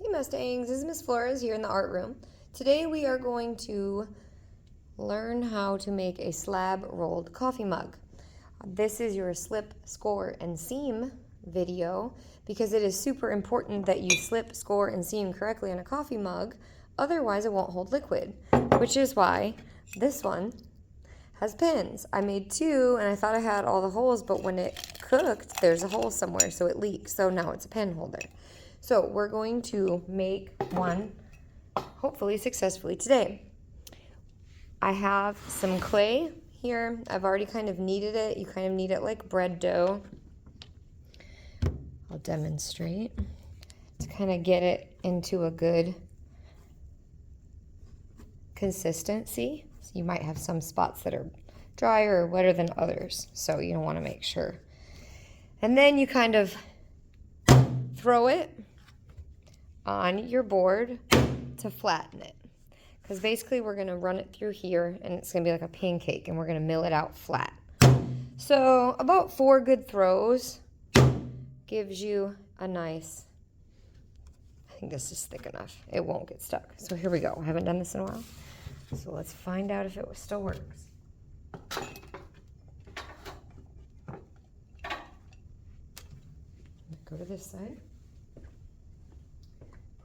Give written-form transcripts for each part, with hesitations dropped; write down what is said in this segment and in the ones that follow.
Hey Mustangs, this is Miss Flores here in the art room. Today we are going to learn how to make a slab rolled coffee mug. This is your slip, score, and seam video because it is super important that you slip, score, and seam correctly on a coffee mug, otherwise it won't hold liquid, which is why this one has pins. I made two and I thought I had all the holes, but when it cooked, there's a hole somewhere, so it leaked. So now it's a pin holder. So we're going to make one, hopefully successfully today. I have some clay here. I've already kind of kneaded it. You kind of knead it like bread dough. I'll demonstrate to kind of get it into a good consistency. So you might have some spots that are drier or wetter than others, so you want to make sure. And then you kind of throw it on your board to flatten it, because basically we're going to run it through here and it's going to be like a pancake and we're going to mill it out flat. So about 4 good throws gives you a nice, I think this is thick enough, it won't get stuck. So here we go. I haven't done this in a while, so let's find out if it still works. Go to this side.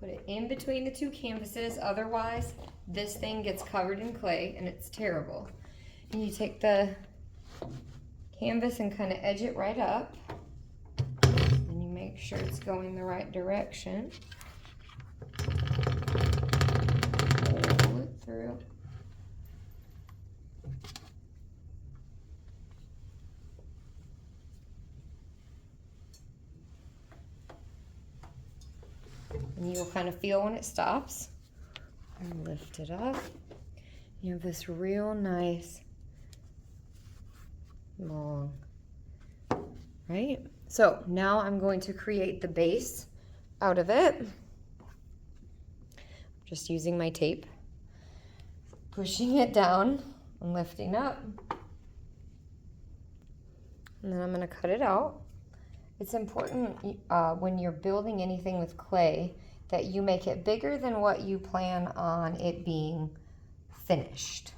Put it in between the two canvases, otherwise this thing gets covered in clay and it's terrible. And you take the canvas and kind of edge it right up, and you make sure it's going the right direction. Pull it through. And you'll kind of feel when it stops. And lift it up. You have this real nice long, right? So now I'm going to create the base out of it. Just using my tape, pushing it down and lifting up. And then I'm going to cut it out. It's important when you're building anything with clay that you make it bigger than what you plan on it being finished.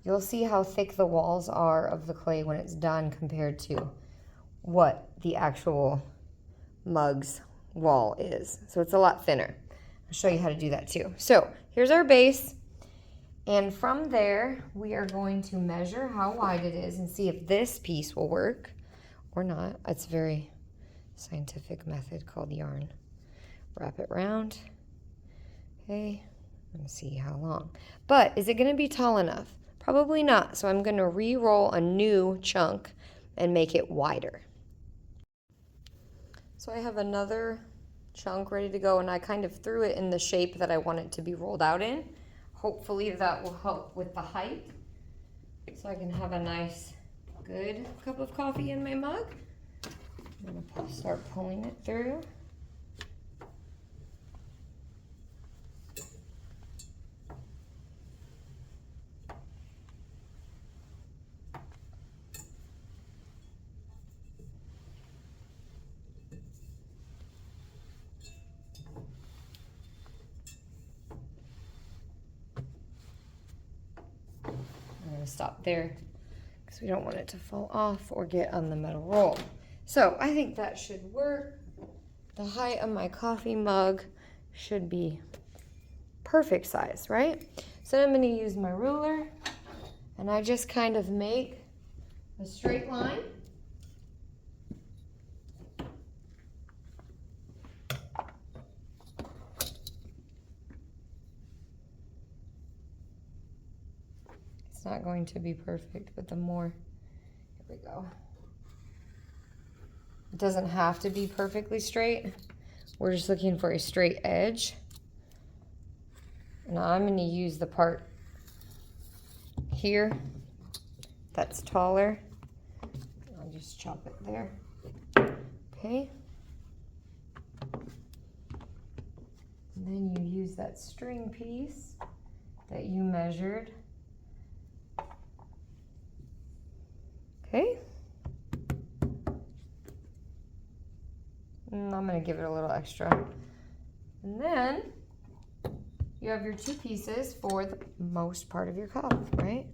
You'll see how thick the walls are of the clay when it's done compared to what the actual mug's wall is. So it's a lot thinner. I'll show you how to do that too. So here's our base. And from there, we are going to measure how wide it is and see if this piece will work or not. It's a very scientific method called yarn. Wrap it round. Okay, and see how long. But is it going to be tall enough? Probably not. So I'm going to re-roll a new chunk and make it wider. So I have another chunk ready to go, and I kind of threw it in the shape that I want it to be rolled out in. Hopefully that will help with the height, so I can have a nice, good cup of coffee in my mug. I'm going to start pulling it through. I'm going to stop there because we don't want it to fall off or get on the metal roll. So I think that should work. The height of my coffee mug should be perfect size, right? So I'm going to use my ruler, and I just kind of make a straight line. It's not going to be perfect, but the more, here we go. It doesn't have to be perfectly straight. We're just looking for a straight edge. Now I'm going to use the part here that's taller. I'll just chop it there. Okay. And then you use that string piece that you measured. Okay. And I'm going to give it a little extra And then you have your two pieces for the most part of your cup, right?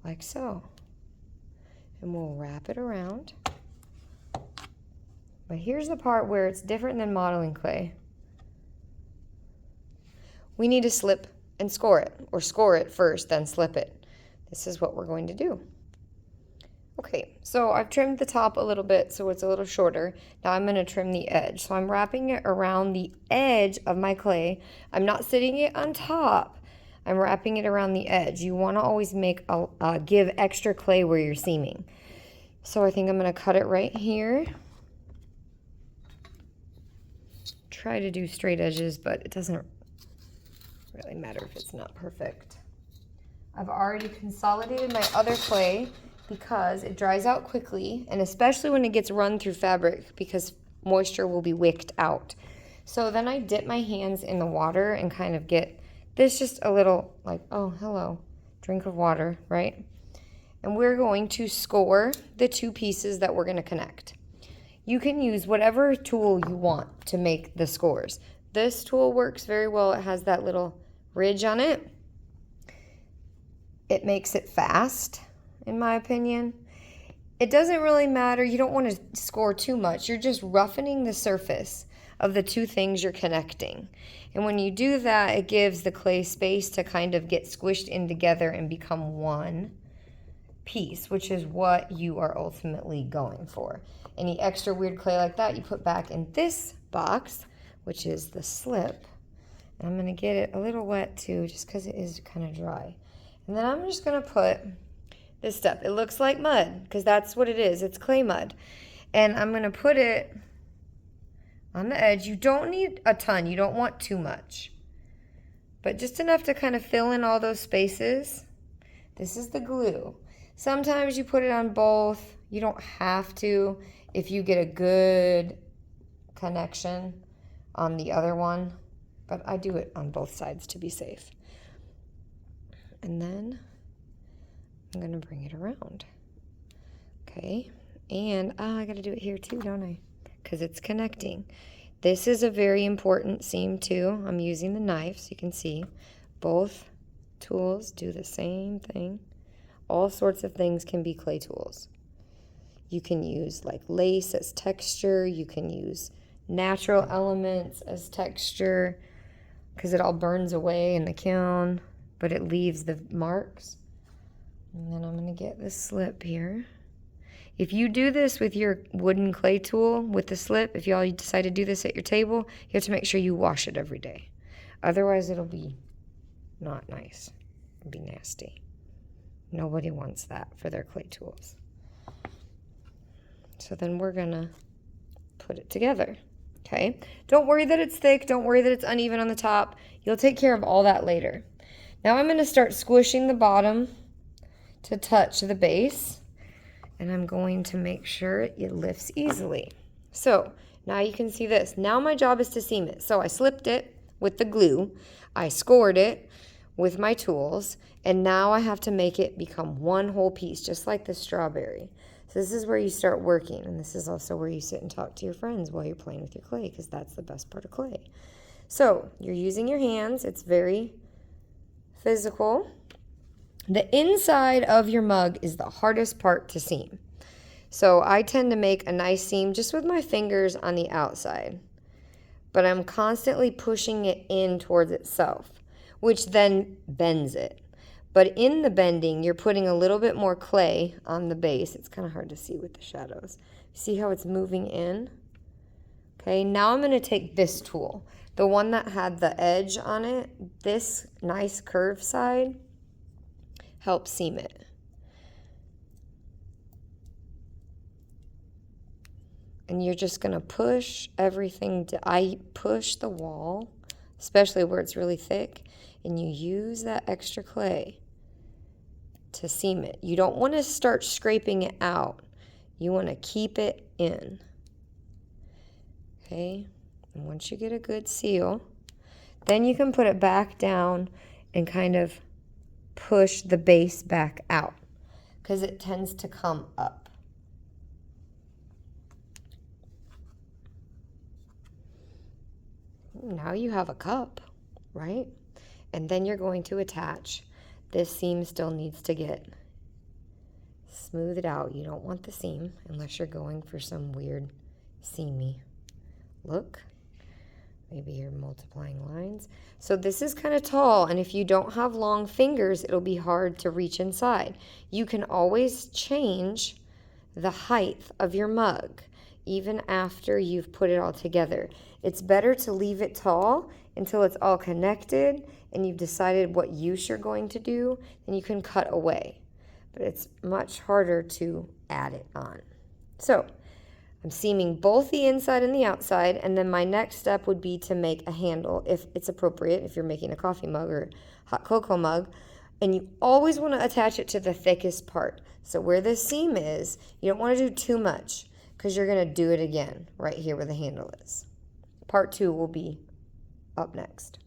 Like so. And we'll wrap it around. But here's the part where it's different than modeling clay. We need to slip and score it, or score it first, then slip it. This is what we're going to do. Okay, so I've trimmed the top a little bit so it's a little shorter. Now I'm going to trim the edge. So I'm wrapping it around the edge of my clay. I'm not sitting it on top. I'm wrapping it around the edge. You want to always give extra clay where you're seaming. So I think I'm going to cut it right here. Try to do straight edges, but it doesn't really matter if it's not perfect. I've already consolidated my other clay because it dries out quickly, and especially when it gets run through fabric, because moisture will be wicked out. So then I dip my hands in the water and kind of get this, just a little like, oh, hello, drink of water, right? And we're going to score the two pieces that we're going to connect. You can use whatever tool you want to make the scores. This tool works very well. It has that little ridge on it. It makes it fast, in my opinion. It doesn't really matter. You don't want to score too much. You're just roughening the surface of the two things you're connecting. And when you do that, it gives the clay space to kind of get squished in together and become one piece, which is what you are ultimately going for. Any extra weird clay like that, you put back in this box, which is the slip. And I'm going to get it a little wet too, just because it is kind of dry. And then I'm just going to put this stuff. It looks like mud, because that's what it is. It's clay mud. And I'm going to put it on the edge. You don't need a ton. You don't want too much. But just enough to kind of fill in all those spaces. This is the glue. Sometimes you put it on both. You don't have to if you get a good connection on the other one. But I do it on both sides to be safe. And then I'm going to bring it around. Okay. And I got to do it here too, don't I? Because it's connecting. This is a very important seam too. I'm using the knife so you can see. Both tools do the same thing. All sorts of things can be clay tools. You can use like lace as texture. You can use natural elements as texture because it all burns away in the kiln, but it leaves the marks. And then I'm going to get this slip here. If you do this with your wooden clay tool with the slip, if you decide to do this at your table, you have to make sure you wash it every day. Otherwise, it'll be not nice. It'll be nasty. Nobody wants that for their clay tools. So then we're going to put it together. Okay? Don't worry that it's thick. Don't worry that it's uneven on the top. You'll take care of all that later. Now I'm going to start squishing the bottom to touch the base. And I'm going to make sure it lifts easily. So now you can see this. Now my job is to seam it. So I slipped it with the glue. I scored it with my tools. And now I have to make it become one whole piece, just like the strawberry. So this is where you start working. And this is also where you sit and talk to your friends while you're playing with your clay, because that's the best part of clay. So you're using your hands. It's very physical. The inside of your mug is the hardest part to seam. So I tend to make a nice seam just with my fingers on the outside. But I'm constantly pushing it in towards itself, which then bends it. But in the bending, you're putting a little bit more clay on the base. It's kind of hard to see with the shadows. See how it's moving in? Okay, now I'm going to take this tool, the one that had the edge on it, this nice curved side. Help seam it. And you're just going to push everything. I push the wall, especially where it's really thick, and you use that extra clay to seam it. You don't want to start scraping it out. You want to keep it in. Okay? And once you get a good seal, then you can put it back down and kind of push the base back out because it tends to come up. now you have a cup, right? And then you're going to attach. This seam still needs to get smoothed out. You don't want the seam unless you're going for some weird seamy look. Maybe you're multiplying lines. So this is kind of tall, and if you don't have long fingers, it'll be hard to reach inside. You can always change the height of your mug even after you've put it all together. It's better to leave it tall until it's all connected and you've decided what use you're going to do, then you can cut away. But it's much harder to add it on. So I'm seaming both the inside and the outside, and then my next step would be to make a handle if it's appropriate, if you're making a coffee mug or hot cocoa mug. And you always want to attach it to the thickest part. So where this seam is, you don't want to do too much because you're going to do it again right here where the handle is. Part 2 will be up next.